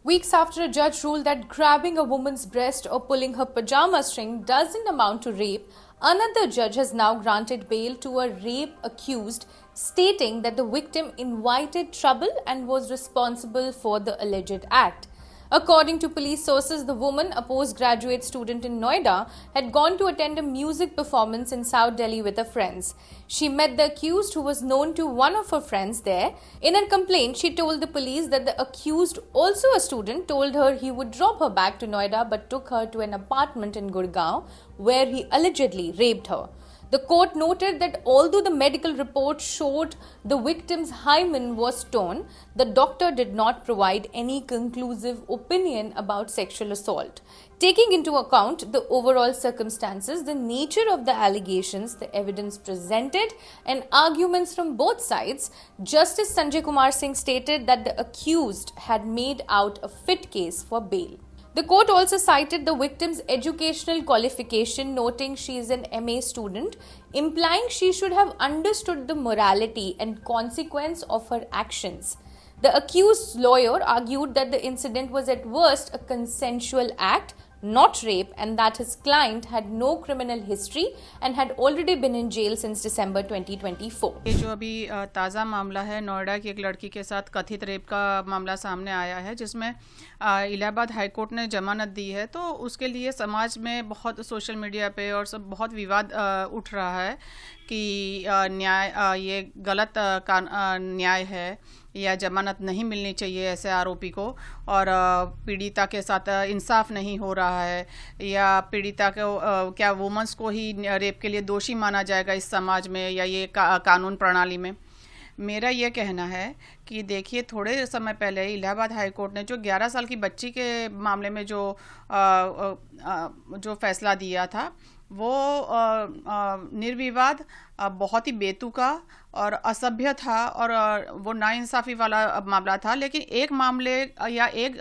Weeks after a judge ruled that grabbing a woman's breast or pulling her pajama string doesn't amount to rape, another judge has now granted bail to a rape accused, stating that the victim invited trouble and was responsible for the alleged act. According to police sources, the woman, a postgraduate student in Noida, had gone to attend a music performance in South Delhi with her friends. She met the accused, who was known to one of her friends there. In her complaint, she told the police that the accused, also a student, told her he would drop her back to Noida but took her to an apartment in Gurgaon where he allegedly raped her. The court noted that although the medical report showed the victim's hymen was torn, the doctor did not provide any conclusive opinion about sexual assault. Taking into account the overall circumstances, the nature of the allegations, the evidence presented, and arguments from both sides, Justice Sanjay Kumar Singh stated that the accused had made out a fit case for bail. The court also cited the victim's educational qualification, noting she is an MA student, implying she should have understood the morality and consequence of her actions. The accused's lawyer argued that the incident was at worst a consensual act, not rape, and that his client had no criminal history and had already been in jail since December 2024. ये जो अभी ताज़ा मामला है, नोएडा की एक लड़की के साथ कथित रेप का मामला सामने आया है, जिसमें इलाहाबाद हाई कोर्ट ने जमानत दी है। तो उसके लिए समाज में बहुत सोशल मीडिया पे और सब बहुत विवाद उठ रहा है कि न्याय ये गलत न्याय है या जमानत नहीं मिलनी चाहिए ऐसे आरोपी को, और पीड़िता के साथ इंसाफ नहीं हो रहा है, या पीड़िता को क्या वुमेन्स को ही रेप के लिए दोषी माना जाएगा इस समाज में या ये कानून प्रणाली में। मेरा ये कहना है कि देखिए, थोड़े समय पहले इलाहाबाद हाई कोर्ट ने जो 11 साल की बच्ची के मामले में जो फैसला दिया था, वो निर्विवाद बहुत ही बेतुका और असभ्य था, और वो नाइंसाफ़ी वाला मामला था। लेकिन एक मामले या एक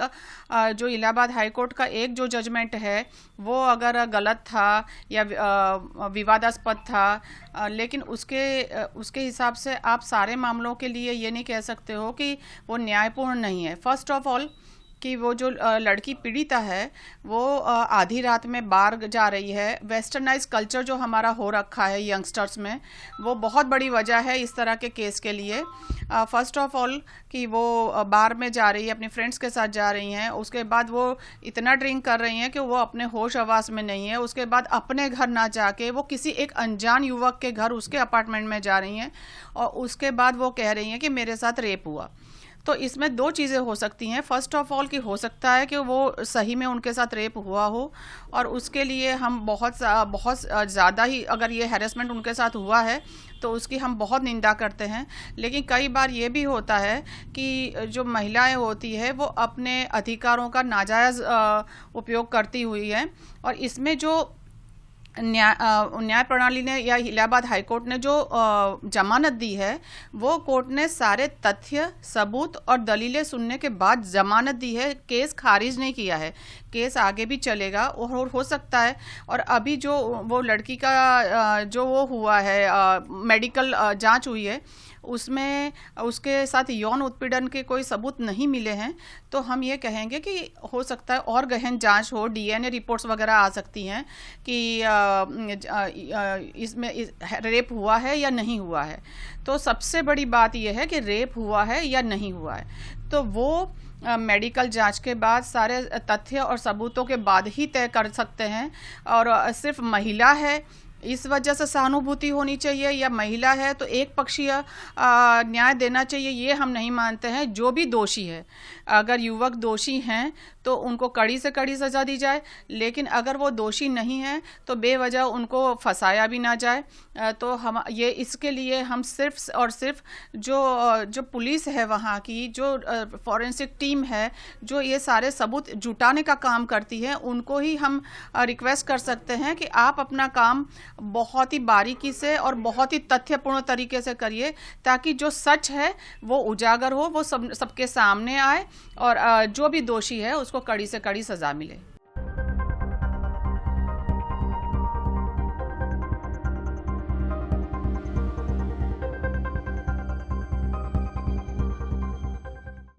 जो इलाहाबाद हाई कोर्ट का एक जो जजमेंट है, वो अगर गलत था या विवादास्पद था, लेकिन उसके हिसाब से आप सारे मामलों के लिए ये नहीं कह सकते हो कि वो न्यायपूर्ण नहीं है। फर्स्ट ऑफ ऑल कि वो जो लड़की पीड़िता है, वो आधी रात में बाहर जा रही है। वेस्टर्नाइज कल्चर जो हमारा हो रखा है यंगस्टर्स में, वो बहुत बड़ी वजह है इस तरह के केस के लिए। फर्स्ट ऑफ ऑल कि वो बार में जा रही है, अपने फ्रेंड्स के साथ जा रही हैं, उसके बाद वो इतना ड्रिंक कर रही हैं कि वो अपने होश हवास में नहीं है। उसके बाद अपने घर ना जाके वो किसी एक अनजान युवक के घर, उसके अपार्टमेंट में जा रही हैं, और उसके बाद वो कह रही हैं कि मेरे साथ रेप हुआ। तो इसमें दो चीज़ें हो सकती हैं। फर्स्ट ऑफ ऑल कि हो सकता है कि वो सही में उनके साथ रेप हुआ हो, और उसके लिए हम बहुत ज़्यादा ही, अगर ये हैरेसमेंट उनके साथ हुआ है तो उसकी हम बहुत निंदा करते हैं। लेकिन कई बार ये भी होता है कि जो महिलाएं होती है वो अपने अधिकारों का नाजायज़ उपयोग करती हुई हैं, और इसमें जो न्याय प्रणाली ने या इलाहाबाद हाई कोर्ट ने जो जमानत दी है, वो कोर्ट ने सारे तथ्य, सबूत और दलीलें सुनने के बाद जमानत दी है। केस खारिज नहीं किया है, केस आगे भी चलेगा और हो सकता है। और अभी जो वो लड़की का जो वो हुआ है, मेडिकल जांच हुई है, उसमें उसके साथ यौन उत्पीड़न के कोई सबूत नहीं मिले हैं। तो हम ये कहेंगे कि हो सकता है और गहन जांच हो, डीएनए रिपोर्ट्स वगैरह आ सकती हैं कि इसमें रेप हुआ है या नहीं हुआ है। तो सबसे बड़ी बात यह है कि रेप हुआ है या नहीं हुआ है, तो वो मेडिकल जांच के बाद सारे तथ्य और सबूतों के बाद ही तय कर सकते हैं। और सिर्फ महिला है इस वजह से सहानुभूति होनी चाहिए, या महिला है तो एक पक्षीय न्याय देना चाहिए, ये हम नहीं मानते हैं। जो भी दोषी है, अगर युवक दोषी हैं तो उनको कड़ी से कड़ी सज़ा दी जाए, लेकिन अगर वो दोषी नहीं हैं तो बेवजह उनको फंसाया भी ना जाए। तो हम ये इसके लिए हम सिर्फ और सिर्फ जो पुलिस है वहाँ की, जो फॉरेंसिक टीम है, जो ये सारे सबूत जुटाने का काम करती है, उनको ही हम रिक्वेस्ट कर सकते हैं कि आप अपना काम बहुत ही बारीकी से और बहुत ही तथ्यपूर्ण तरीके से करिए, ताकि जो सच है वो उजागर हो, वो सबके सामने आए, और जो भी दोषी है उसको कड़ी से कड़ी सज़ा मिले।